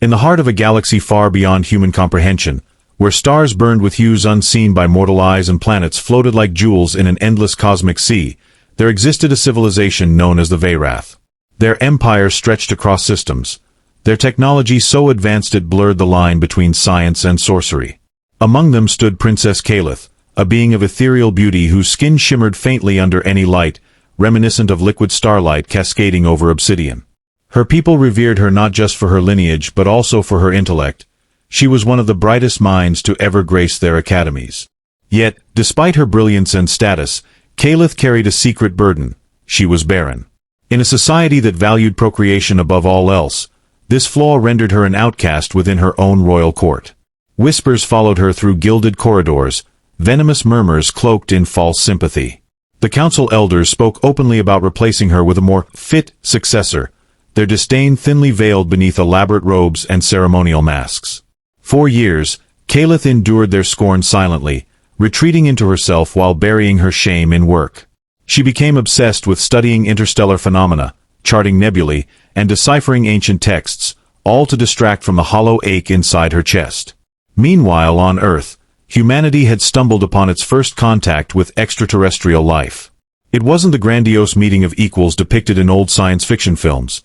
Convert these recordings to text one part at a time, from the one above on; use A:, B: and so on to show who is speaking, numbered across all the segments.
A: In the heart of a galaxy far beyond human comprehension, where stars burned with hues unseen by mortal eyes and planets floated like jewels in an endless cosmic sea, there existed a civilization known as the Veyrath. Their empire stretched across systems, their technology so advanced it blurred the line between science and sorcery. Among them stood Princess Caith, a being of ethereal beauty whose skin shimmered faintly under any light, reminiscent of liquid starlight cascading over obsidian. Her people revered her not just for her lineage but also for her intellect. She was one of the brightest minds to ever grace their academies. Yet, despite her brilliance and status, Caith carried a secret burden. She was barren. In a society that valued procreation above all else, this flaw rendered her an outcast within her own royal court. Whispers followed her through gilded corridors, venomous murmurs cloaked in false sympathy. The council elders spoke openly about replacing her with a more fit successor, their disdain thinly veiled beneath elaborate robes and ceremonial masks. For years, Caith endured their scorn silently, retreating into herself while burying her shame in work. She became obsessed with studying interstellar phenomena, charting nebulae, and deciphering ancient texts, all to distract from the hollow ache inside her chest. Meanwhile, on Earth, humanity had stumbled upon its first contact with extraterrestrial life. It wasn't the grandiose meeting of equals depicted in old science fiction films.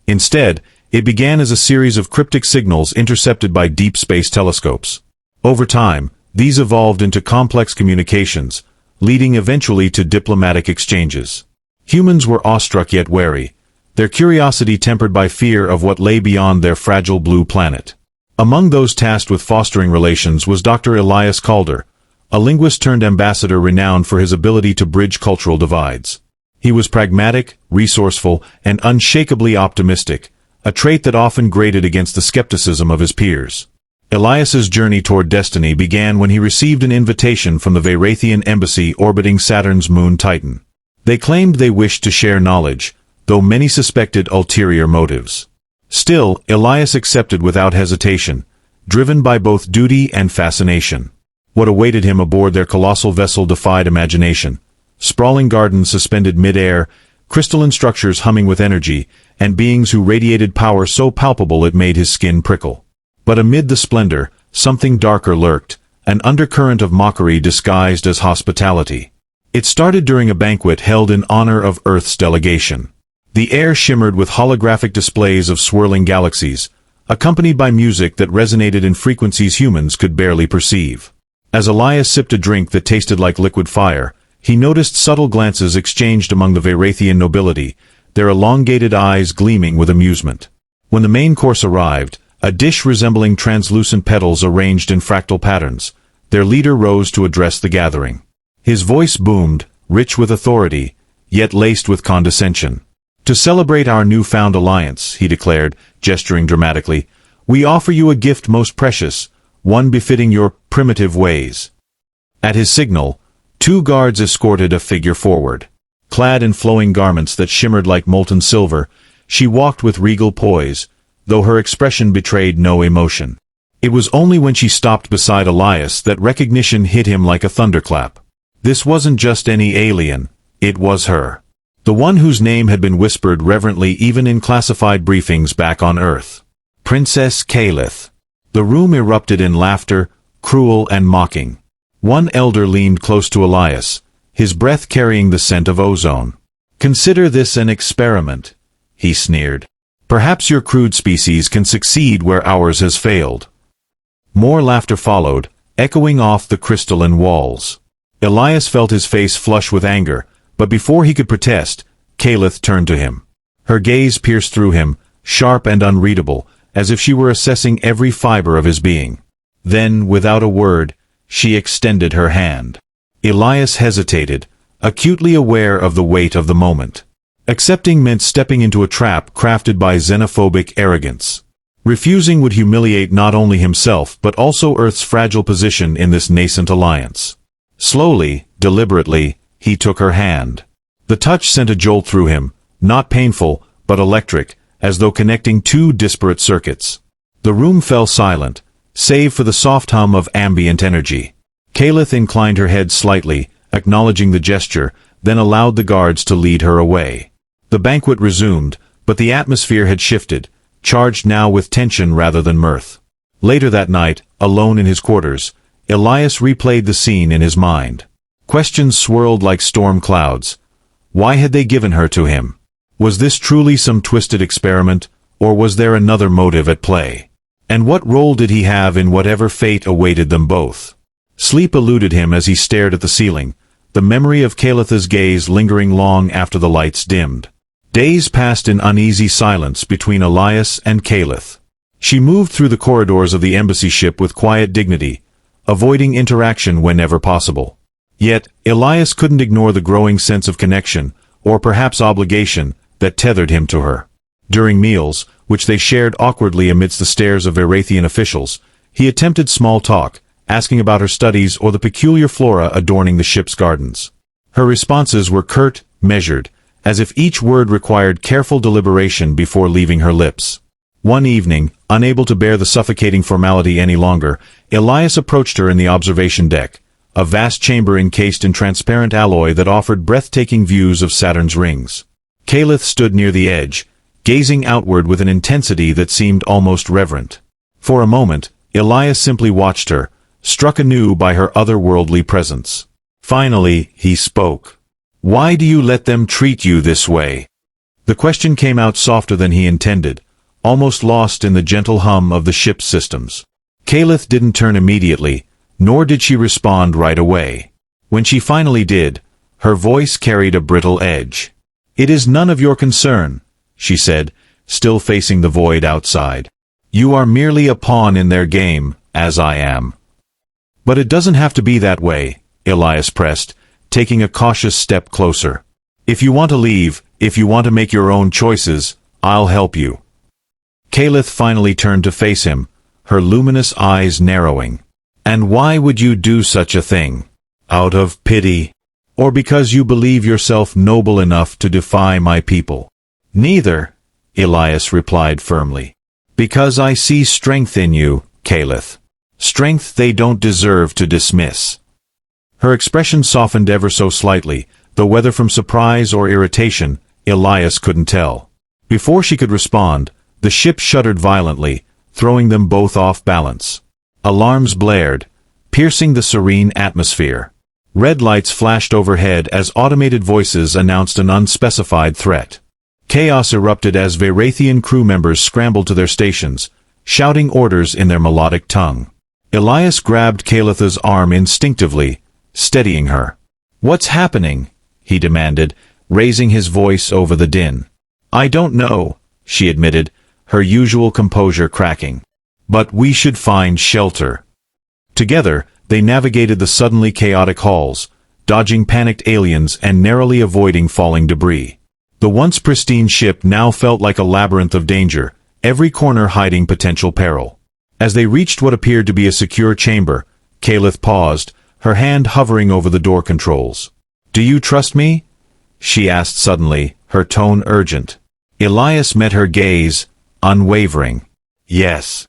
A: Instead, it began as a series of cryptic signals intercepted by deep space telescopes. Over time, these evolved into complex communications, leading eventually to diplomatic exchanges. Humans were awestruck yet wary, their curiosity tempered by fear of what lay beyond their fragile blue planet. Among those tasked with fostering relations was Dr. Elias Caith, a linguist turned ambassador renowned for his ability to bridge cultural divides. He was pragmatic, resourceful, and unshakably optimistic, a trait that often grated against the skepticism of his peers. Elias's journey toward destiny began when he received an invitation from the Veyrathian embassy orbiting Saturn's moon Titan. They claimed they wished to share knowledge, though many suspected ulterior motives. Still, Elias accepted without hesitation, driven by both duty and fascination. What awaited him aboard their colossal vessel defied imagination. Sprawling gardens suspended mid-air, crystalline structures humming with energy, and beings who radiated power so palpable it made his skin prickle. But amid the splendor, something darker lurked, an undercurrent of mockery disguised as hospitality. It started during a banquet held in honor of Earth's delegation. The air shimmered with holographic displays of swirling galaxies, accompanied by music that resonated in frequencies humans could barely perceive. As Elias sipped a drink that tasted like liquid fire, he noticed subtle glances exchanged among the Veyrathian nobility, their elongated eyes gleaming with amusement. When the main course arrived, a dish resembling translucent petals arranged in fractal patterns, their leader rose to address the gathering. His voice boomed, rich with authority, yet laced with condescension. "To celebrate our newfound alliance," he declared, gesturing dramatically, "we offer you a gift most precious, one befitting your primitive ways." At his signal, 2 guards escorted a figure forward. Clad in flowing garments that shimmered like molten silver, she walked with regal poise, though her expression betrayed no emotion. It was only when she stopped beside Elias that recognition hit him like a thunderclap. This wasn't just any alien, it was her. The one whose name had been whispered reverently even in classified briefings back on Earth. Princess Caith. The room erupted in laughter, cruel and mocking. One elder leaned close to Elias, his breath carrying the scent of ozone. "Consider this an experiment," he sneered. "Perhaps your crude species can succeed where ours has failed." More laughter followed, echoing off the crystalline walls. Elias felt his face flush with anger, but before he could protest, Caith turned to him. Her gaze pierced through him, sharp and unreadable, as if she were assessing every fiber of his being. Then, without a word, she extended her hand. Elias hesitated, acutely aware of the weight of the moment. Accepting meant stepping into a trap crafted by xenophobic arrogance. Refusing would humiliate not only himself but also Earth's fragile position in this nascent alliance. Slowly, deliberately, he took her hand. The touch sent a jolt through him, not painful, but electric, as though connecting 2 disparate circuits. The room fell silent, save for the soft hum of ambient energy. Caith inclined her head slightly, acknowledging the gesture, then allowed the guards to lead her away. The banquet resumed, but the atmosphere had shifted, charged now with tension rather than mirth. Later that night, alone in his quarters, Elias replayed the scene in his mind. Questions swirled like storm clouds. Why had they given her to him? Was this truly some twisted experiment, or was there another motive at play? And what role did he have in whatever fate awaited them both? Sleep eluded him as he stared at the ceiling, the memory of Caith's gaze lingering long after the lights dimmed. Days passed in uneasy silence between Elias and Caith. She moved through the corridors of the embassy ship with quiet dignity, avoiding interaction whenever possible. Yet, Elias couldn't ignore the growing sense of connection, or perhaps obligation, that tethered him to her. During meals, which they shared awkwardly amidst the stares of Veyrathian officials, he attempted small talk, asking about her studies or the peculiar flora adorning the ship's gardens. Her responses were curt, measured, as if each word required careful deliberation before leaving her lips. One evening, unable to bear the suffocating formality any longer, Elias approached her in the observation deck, a vast chamber encased in transparent alloy that offered breathtaking views of Saturn's rings. Caith stood near the edge, gazing outward with an intensity that seemed almost reverent. For a moment, Elias simply watched her, struck anew by her otherworldly presence. Finally, he spoke. "Why do you let them treat you this way?" The question came out softer than he intended, almost lost in the gentle hum of the ship's systems. Caith didn't turn immediately, nor did she respond right away. When she finally did, her voice carried a brittle edge. "It is none of your concern," she said, still facing the void outside. "You are merely a pawn in their game, as I am." "But it doesn't have to be that way," Elias pressed, taking a cautious step closer. "If you want to leave, if you want to make your own choices, I'll help you." Caith finally turned to face him, her luminous eyes narrowing. "And why would you do such a thing? Out of pity? Or because you believe yourself noble enough to defy my people?" "Neither," Elias replied firmly. "Because I see strength in you, Caith. Strength they don't deserve to dismiss." Her expression softened ever so slightly, though whether from surprise or irritation, Elias couldn't tell. Before she could respond, the ship shuddered violently, throwing them both off balance. Alarms blared, piercing the serene atmosphere. Red lights flashed overhead as automated voices announced an unspecified threat. Chaos erupted as Veyrathian crew members scrambled to their stations, shouting orders in their melodic tongue. Elias grabbed Caith's arm instinctively, steadying her. "What's happening?" he demanded, raising his voice over the din. "I don't know," she admitted, her usual composure cracking. "But we should find shelter." Together, they navigated the suddenly chaotic halls, dodging panicked aliens and narrowly avoiding falling debris. The once pristine ship now felt like a labyrinth of danger, every corner hiding potential peril. As they reached what appeared to be a secure chamber, Caith paused, her hand hovering over the door controls. "Do you trust me?" she asked suddenly, her tone urgent. Elias met her gaze, unwavering. "Yes."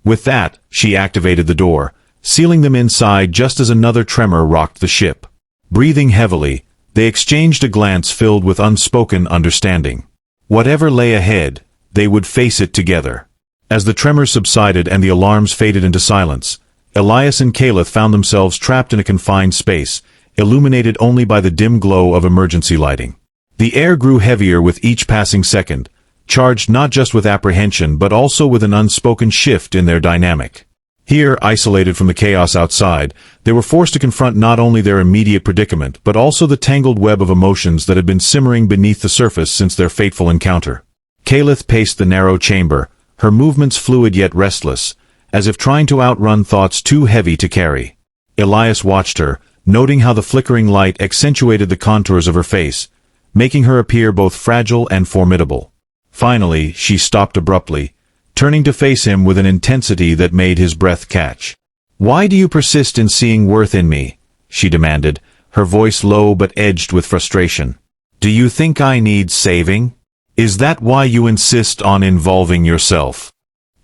A: With that, she activated the door, sealing them inside just as another tremor rocked the ship. Breathing heavily, they exchanged a glance filled with unspoken understanding. Whatever lay ahead, they would face it together. As the tremors subsided and the alarms faded into silence, Elias and Caith found themselves trapped in a confined space, illuminated only by the dim glow of emergency lighting. The air grew heavier with each passing second, charged not just with apprehension but also with an unspoken shift in their dynamic. Here, isolated from the chaos outside, they were forced to confront not only their immediate predicament but also the tangled web of emotions that had been simmering beneath the surface since their fateful encounter. Caith paced the narrow chamber, her movements fluid yet restless, as if trying to outrun thoughts too heavy to carry. Elias watched her, noting how the flickering light accentuated the contours of her face, making her appear both fragile and formidable. Finally, she stopped abruptly, turning to face him with an intensity that made his breath catch. "Why do you persist in seeing worth in me?" she demanded, her voice low but edged with frustration. "Do you think I need saving? Is that why you insist on involving yourself?"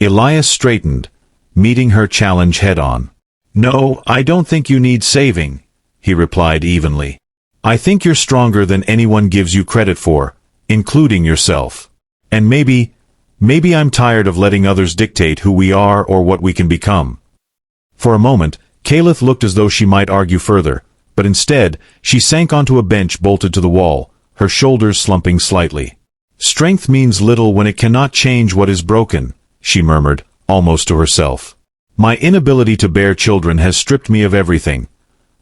A: Elias straightened, meeting her challenge head-on. "No, I don't think you need saving," he replied evenly. "I think you're stronger than anyone gives you credit for, including yourself. And Maybe I'm tired of letting others dictate who we are or what we can become." For a moment, Caith looked as though she might argue further, but instead, she sank onto a bench bolted to the wall, her shoulders slumping slightly. "Strength means little when it cannot change what is broken," she murmured, almost to herself. "My inability to bear children has stripped me of everything.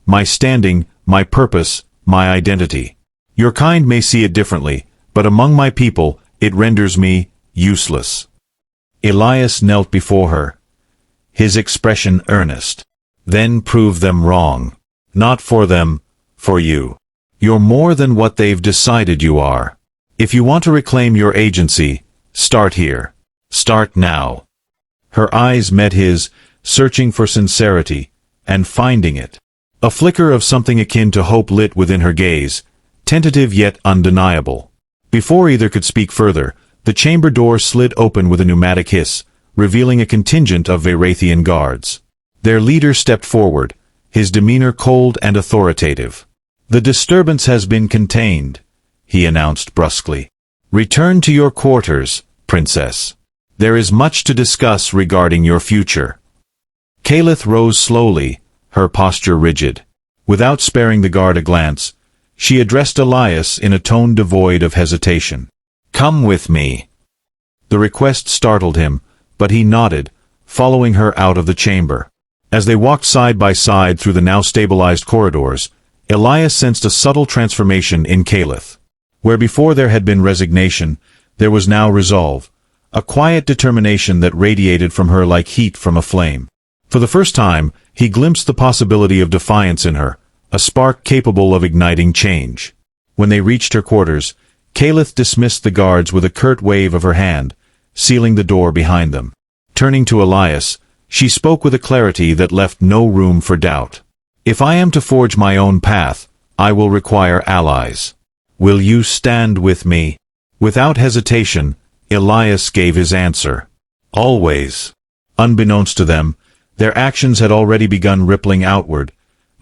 A: My standing, my purpose, my identity. Your kind may see it differently, but among my people, it renders me useless." Elias knelt before her, his expression earnest. "Then prove them wrong. Not for them, for you. You're more than what they've decided you are. If you want to reclaim your agency, start here. Start now." Her eyes met his, searching for sincerity, and finding it. A flicker of something akin to hope lit within her gaze, tentative yet undeniable. Before either could speak further, the chamber door slid open with a pneumatic hiss, revealing a contingent of Veyrathian guards. Their leader stepped forward, his demeanor cold and authoritative. "The disturbance has been contained," he announced brusquely. "Return to your quarters, Princess. There is much to discuss regarding your future." Caith rose slowly, her posture rigid. Without sparing the guard a glance, she addressed Elias in a tone devoid of hesitation. "Come with me." The request startled him, but he nodded, following her out of the chamber. As they walked side by side through the now stabilized corridors, Elias sensed a subtle transformation in Caith. Where before there had been resignation, there was now resolve, a quiet determination that radiated from her like heat from a flame. For the first time, he glimpsed the possibility of defiance in her, a spark capable of igniting change. When they reached her quarters, Caith dismissed the guards with a curt wave of her hand, sealing the door behind them. Turning to Elias, she spoke with a clarity that left no room for doubt. "If I am to forge my own path, I will require allies. Will you stand with me?" Without hesitation, Elias gave his answer. "Always." Unbeknownst to them, their actions had already begun rippling outward,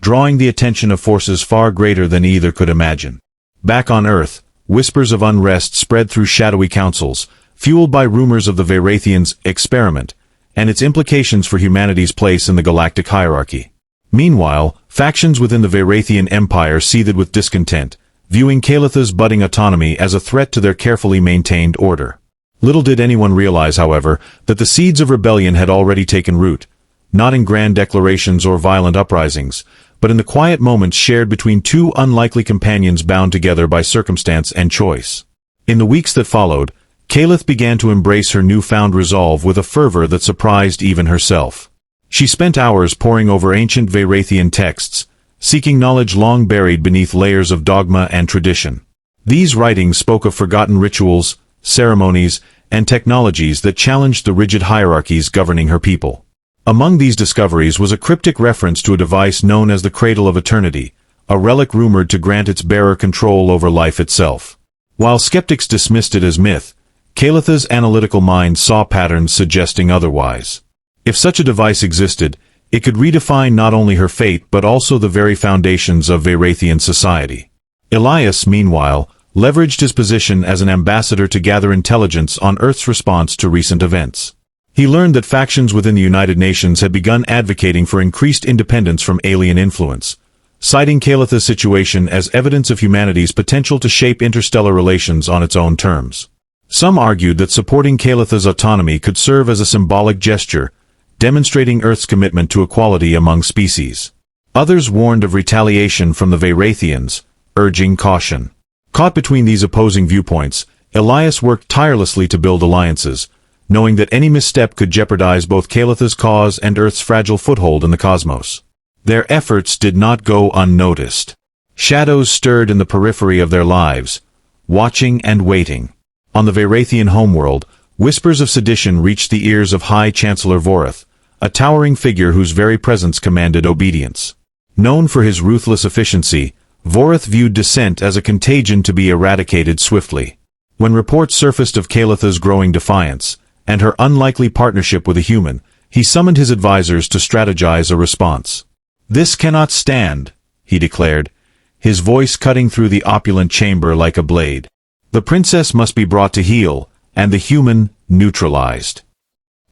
A: drawing the attention of forces far greater than either could imagine. Back on Earth, whispers of unrest spread through shadowy councils, fueled by rumors of the Veyrathians' experiment, and its implications for humanity's place in the galactic hierarchy. Meanwhile, factions within the Veyrathian Empire seethed with discontent, viewing Caith's budding autonomy as a threat to their carefully maintained order. Little did anyone realize, however, that the seeds of rebellion had already taken root, not in grand declarations or violent uprisings, but in the quiet moments shared between two unlikely companions bound together by circumstance and choice. In the weeks that followed, Caith began to embrace her newfound resolve with a fervor that surprised even herself. She spent hours poring over ancient Veyrathian texts, seeking knowledge long buried beneath layers of dogma and tradition. These writings spoke of forgotten rituals, ceremonies, and technologies that challenged the rigid hierarchies governing her people. Among these discoveries was a cryptic reference to a device known as the Cradle of Eternity, a relic rumored to grant its bearer control over life itself. While skeptics dismissed it as myth, Caith's analytical mind saw patterns suggesting otherwise. If such a device existed, it could redefine not only her fate but also the very foundations of Veyrathian society. Elias, meanwhile, leveraged his position as an ambassador to gather intelligence on Earth's response to recent events. He learned that factions within the United Nations had begun advocating for increased independence from alien influence, citing Caith's situation as evidence of humanity's potential to shape interstellar relations on its own terms. Some argued that supporting Caith's autonomy could serve as a symbolic gesture, demonstrating Earth's commitment to equality among species. Others warned of retaliation from the Veyrathians, urging caution. Caught between these opposing viewpoints, Elias worked tirelessly to build alliances, knowing that any misstep could jeopardize both Caith's cause and Earth's fragile foothold in the cosmos. Their efforts did not go unnoticed. Shadows stirred in the periphery of their lives, watching and waiting. On the Veyrathian homeworld, whispers of sedition reached the ears of High Chancellor Veyrath, a towering figure whose very presence commanded obedience. Known for his ruthless efficiency, Veyrath viewed dissent as a contagion to be eradicated swiftly. When reports surfaced of Caith's growing defiance, and her unlikely partnership with a human, he summoned his advisors to strategize a response. "This cannot stand," he declared, his voice cutting through the opulent chamber like a blade. "The princess must be brought to heel, and the human neutralized.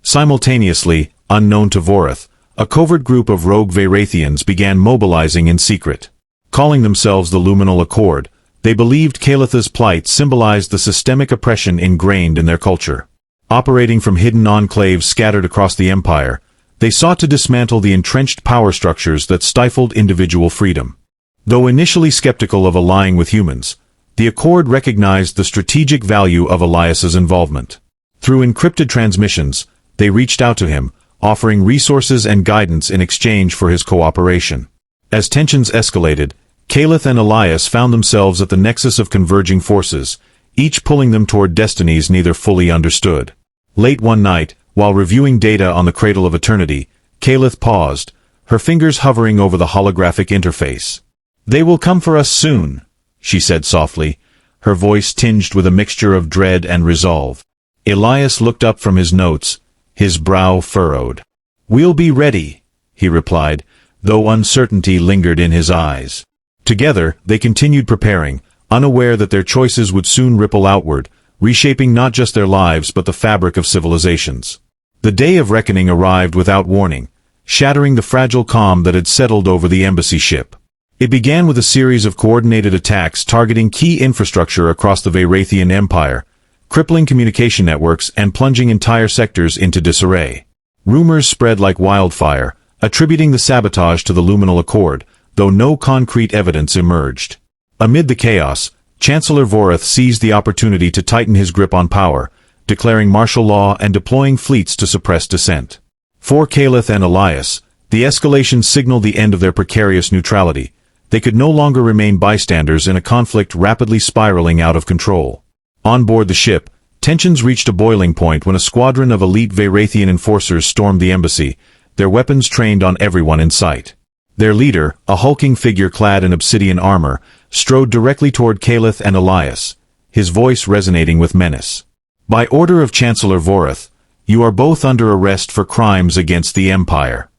A: Simultaneously, unknown to Veyrath, a covert group of rogue Veyrathians began mobilizing in secret. Calling themselves the Luminal Accord, they believed Caith's plight symbolized the systemic oppression ingrained in their culture. Operating from hidden enclaves scattered across the Empire, they sought to dismantle the entrenched power structures that stifled individual freedom. Though initially skeptical of allying with humans, the Accord recognized the strategic value of Elias's involvement. Through encrypted transmissions, they reached out to him, offering resources and guidance in exchange for his cooperation. As tensions escalated, Caith and Elias found themselves at the nexus of converging forces, each pulling them toward destinies neither fully understood. Late one night, while reviewing data on the Cradle of Eternity, Caith paused, her fingers hovering over the holographic interface. "They will come for us soon," she said softly, her voice tinged with a mixture of dread and resolve. Elias looked up from his notes, his brow furrowed. "We'll be ready," he replied, though uncertainty lingered in his eyes. Together, they continued preparing, unaware that their choices would soon ripple outward, reshaping not just their lives but the fabric of civilizations. The day of reckoning arrived without warning, shattering the fragile calm that had settled over the embassy ship. It began with a series of coordinated attacks targeting key infrastructure across the Veyrathian Empire, crippling communication networks and plunging entire sectors into disarray. Rumors spread like wildfire, attributing the sabotage to the Luminal Accord, though no concrete evidence emerged. Amid the chaos, Chancellor Veyrath seized the opportunity to tighten his grip on power, declaring martial law and deploying fleets to suppress dissent. For Caith and Elias, the escalation signaled the end of their precarious neutrality. They could no longer remain bystanders in a conflict rapidly spiraling out of control. On board the ship, tensions reached a boiling point when a squadron of elite Veyrathian enforcers stormed the embassy, their weapons trained on everyone in sight. Their leader, a hulking figure clad in obsidian armor, strode directly toward Caith and Elias, his voice resonating with menace. "By order of Chancellor Veyrath, you are both under arrest for crimes against the Empire."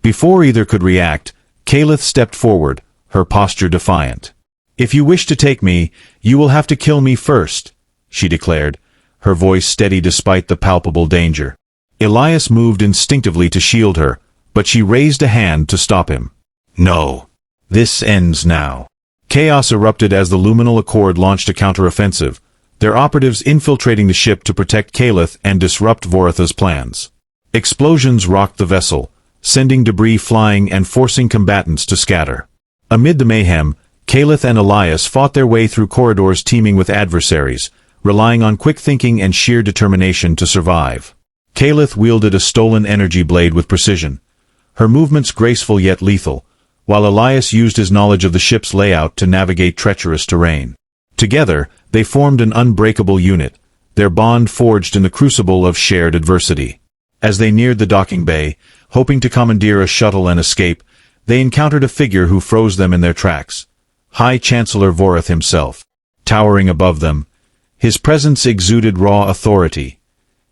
A: Before either could react, Caith stepped forward, her posture defiant. "If you wish to take me, you will have to kill me first," she declared, her voice steady despite the palpable danger. Elias moved instinctively to shield her, but she raised a hand to stop him. "No. This ends now." Chaos erupted as the Luminal Accord launched a counteroffensive, their operatives infiltrating the ship to protect Caith and disrupt Veyrath's plans. Explosions rocked the vessel, sending debris flying and forcing combatants to scatter. Amid the mayhem, Caith and Elias fought their way through corridors teeming with adversaries, relying on quick thinking and sheer determination to survive. Caith wielded a stolen energy blade with precision, her movements graceful yet lethal, while Elias used his knowledge of the ship's layout to navigate treacherous terrain. Together, they formed an unbreakable unit, their bond forged in the crucible of shared adversity. As they neared the docking bay, hoping to commandeer a shuttle and escape, they encountered a figure who froze them in their tracks. High Chancellor Veyrath himself. Towering above them, his presence exuded raw authority,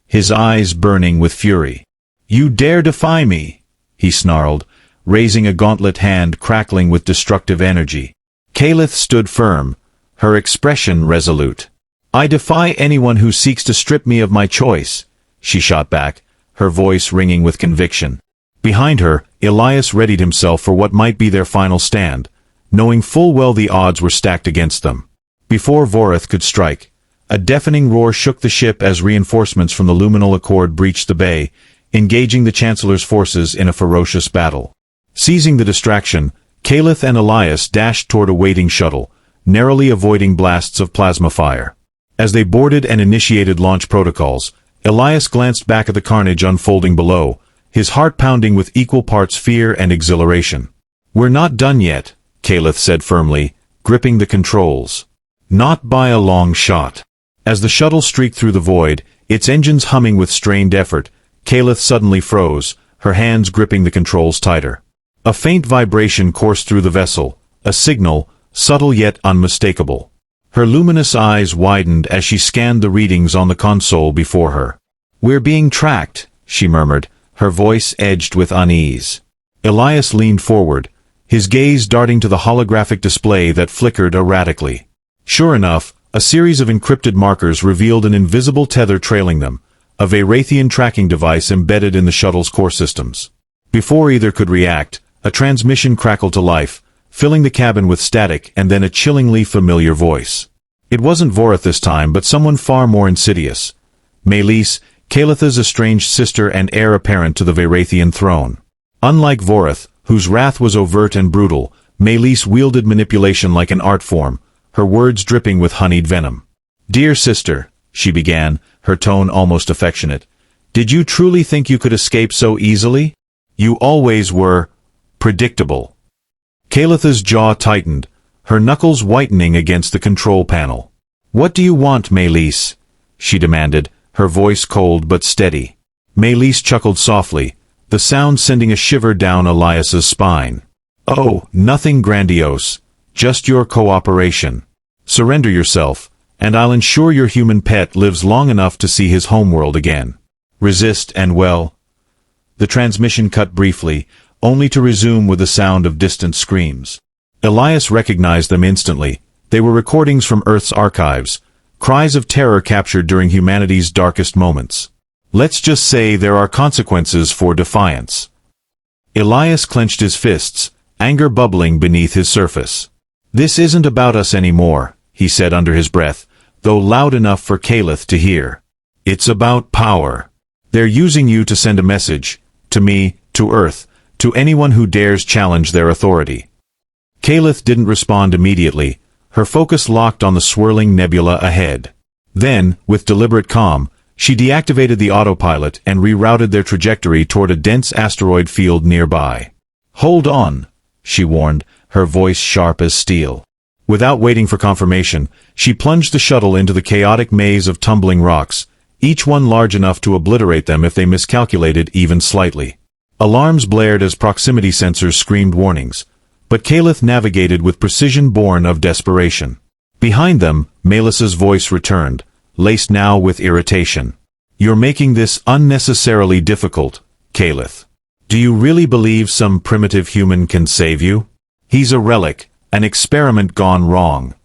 A: his eyes burning with fury. "You dare defy me?" he snarled, raising a gauntlet hand crackling with destructive energy. Caith stood firm, her expression resolute. "I defy anyone who seeks to strip me of my choice," she shot back, her voice ringing with conviction. Behind her, Elias readied himself for what might be their final stand, knowing full well the odds were stacked against them. Before Veyrath could strike, a deafening roar shook the ship as reinforcements from the Luminal Accord breached the bay, engaging the Chancellor's forces in a ferocious battle. Seizing the distraction, Caith and Elias dashed toward a waiting shuttle, narrowly avoiding blasts of plasma fire. As they boarded and initiated launch protocols, Elias glanced back at the carnage unfolding below, his heart pounding with equal parts fear and exhilaration. "We're not done yet," Caith said firmly, gripping the controls. "Not by a long shot." As the shuttle streaked through the void, its engines humming with strained effort, Caith suddenly froze, her hands gripping the controls tighter. A faint vibration coursed through the vessel, a signal, subtle yet unmistakable. Her luminous eyes widened as she scanned the readings on the console before her. "We're being tracked," she murmured, her voice edged with unease. Elias leaned forward, his gaze darting to the holographic display that flickered erratically. Sure enough, A series of encrypted markers revealed an invisible tether trailing them, a Veyrathian tracking device embedded in the shuttle's core systems. Before either could react, a transmission crackled to life, filling the cabin with static and then a chillingly familiar voice. It wasn't Veyrath this time, but someone far more insidious. Melis, Caith's estranged sister and heir apparent to the Veyrathian throne. Unlike Veyrath, whose wrath was overt and brutal, Melis wielded manipulation like an art form, her words dripping with honeyed venom. "Dear sister," she began, her tone almost affectionate, "did you truly think you could escape so easily? You always were predictable." Caith's jaw tightened, her knuckles whitening against the control panel. "What do you want, Melis?" she demanded, her voice cold but steady. Melis chuckled softly, the sound sending a shiver down Elias's spine. "Oh, nothing grandiose. Just your cooperation. Surrender yourself, and I'll ensure your human pet lives long enough to see his homeworld again. Resist and well." The transmission cut briefly, only to resume with the sound of distant screams. Elias recognized them instantly. They were recordings from Earth's archives, cries of terror captured during humanity's darkest moments. "Let's just say there are consequences for defiance." Elias clenched his fists, anger bubbling beneath his surface. "This isn't about us anymore," he said under his breath, though loud enough for Caith to hear. "It's about power. They're using you to send a message, to me, to Earth, to anyone who dares challenge their authority." Caith didn't respond immediately, her focus locked on the swirling nebula ahead. Then, with deliberate calm, she deactivated the autopilot and rerouted their trajectory toward a dense asteroid field nearby. "Hold on," she warned, her voice sharp as steel. Without waiting for confirmation, she plunged the shuttle into the chaotic maze of tumbling rocks, each one large enough to obliterate them if they miscalculated even slightly. Alarms blared as proximity sensors screamed warnings, but Caith navigated with precision born of desperation. Behind them, Melis's voice returned, laced now with irritation. "You're making this unnecessarily difficult, Caith. Do you really believe some primitive human can save you? He's a relic, an experiment gone wrong."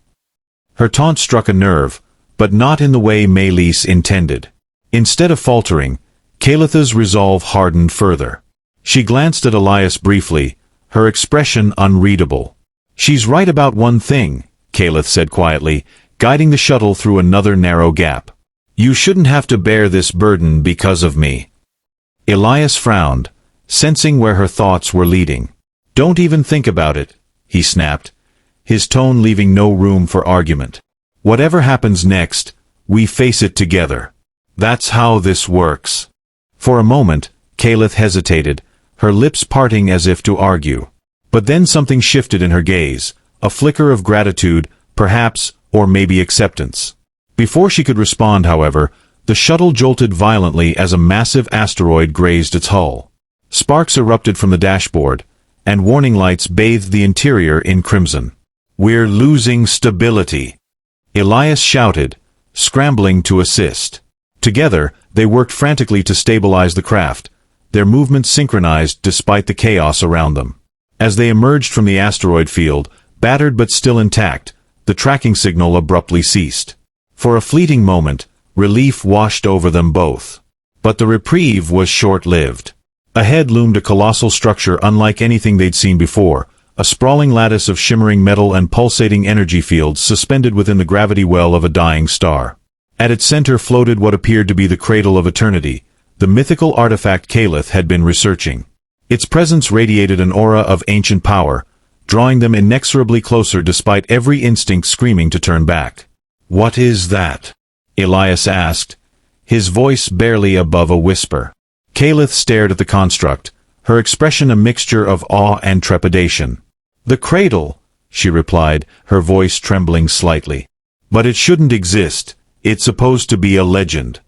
A: Her taunt struck a nerve, but not in the way Melis intended. Instead of faltering, Caith's resolve hardened further. She glanced at Elias briefly, her expression unreadable. "She's right about one thing," Caith said quietly, guiding the shuttle through another narrow gap. "You shouldn't have to bear this burden because of me." Elias frowned, sensing where her thoughts were leading. "Don't even think about it," he snapped, his tone leaving no room for argument. "Whatever happens next, we face it together. That's how this works." For a moment, Caith hesitated, her lips parting as if to argue. But then something shifted in her gaze, a flicker of gratitude, perhaps, or maybe acceptance. Before she could respond, however, the shuttle jolted violently as a massive asteroid grazed its hull. Sparks erupted from the dashboard, and warning lights bathed the interior in crimson. "We're losing stability," Elias shouted, scrambling to assist. Together, they worked frantically to stabilize the craft, their movements synchronized despite the chaos around them. As they emerged from the asteroid field, battered but still intact, the tracking signal abruptly ceased. For a fleeting moment, relief washed over them both. But the reprieve was short-lived. Ahead loomed a colossal structure unlike anything they'd seen before, a sprawling lattice of shimmering metal and pulsating energy fields suspended within the gravity well of a dying star. At its center floated what appeared to be the cradle of eternity, the mythical artifact Caith had been researching. Its presence radiated an aura of ancient power, drawing them inexorably closer despite every instinct screaming to turn back. "What is that?" Elias asked, his voice barely above a whisper. Caith stared at the construct, her expression a mixture of awe and trepidation. "The cradle," she replied, her voice trembling slightly. "But it shouldn't exist. It's supposed to be a legend."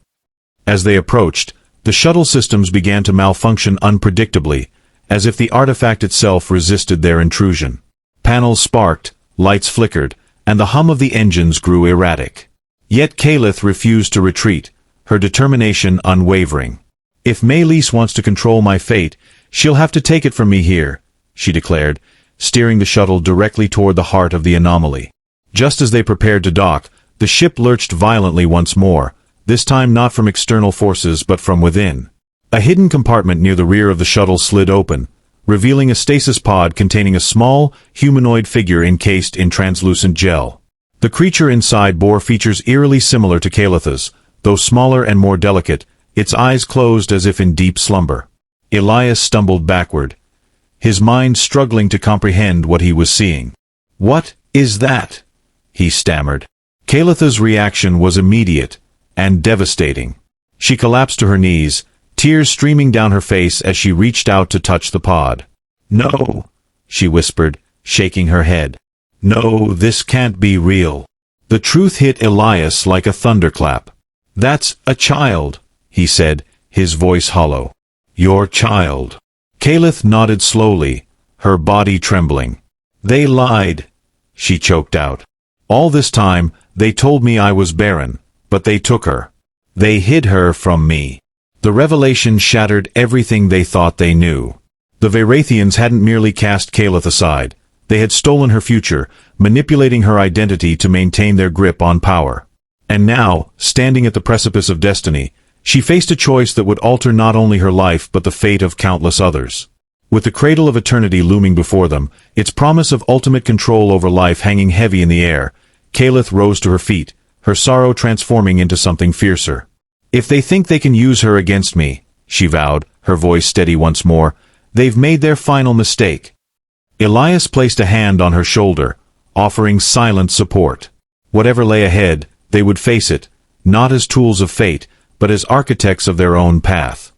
A: As they approached, the shuttle systems began to malfunction unpredictably, as if the artifact itself resisted their intrusion. Panels sparked, lights flickered, and the hum of the engines grew erratic. Yet Caith refused to retreat, her determination unwavering. "If Melis wants to control my fate, she'll have to take it from me here," she declared, steering the shuttle directly toward the heart of the anomaly. Just as they prepared to dock, The ship lurched violently once more, this time not from external forces but from within. A hidden compartment near the rear of the shuttle slid open, revealing a stasis pod containing a small, humanoid figure encased in translucent gel. The creature inside bore features eerily similar to Caith's, though smaller and more delicate, its eyes closed as if in deep slumber. Elias stumbled backward, his mind struggling to comprehend what he was seeing. "What is that?" he stammered. Caith's reaction was immediate and devastating. She collapsed to her knees, tears streaming down her face as she reached out to touch the pod. "No," she whispered, shaking her head. "No, this can't be real." The truth hit Elias like a thunderclap. "That's a child," he said, his voice hollow. "Your child." Caith nodded slowly, her body trembling. "They lied," she choked out. "All this time, they told me I was barren, but they took her. They hid her from me." The revelation shattered everything they thought they knew. The Veyrathians hadn't merely cast Caith aside, they had stolen her future, manipulating her identity to maintain their grip on power. And now, standing at the precipice of destiny, she faced a choice that would alter not only her life but the fate of countless others. With the cradle of eternity looming before them, its promise of ultimate control over life hanging heavy in the air, Caith rose to her feet, her sorrow transforming into something fiercer. "If they think they can use her against me," she vowed, her voice steady once more, "they've made their final mistake." Elias placed a hand on her shoulder, offering silent support. Whatever lay ahead, they would face it, not as tools of fate, but as architects of their own path.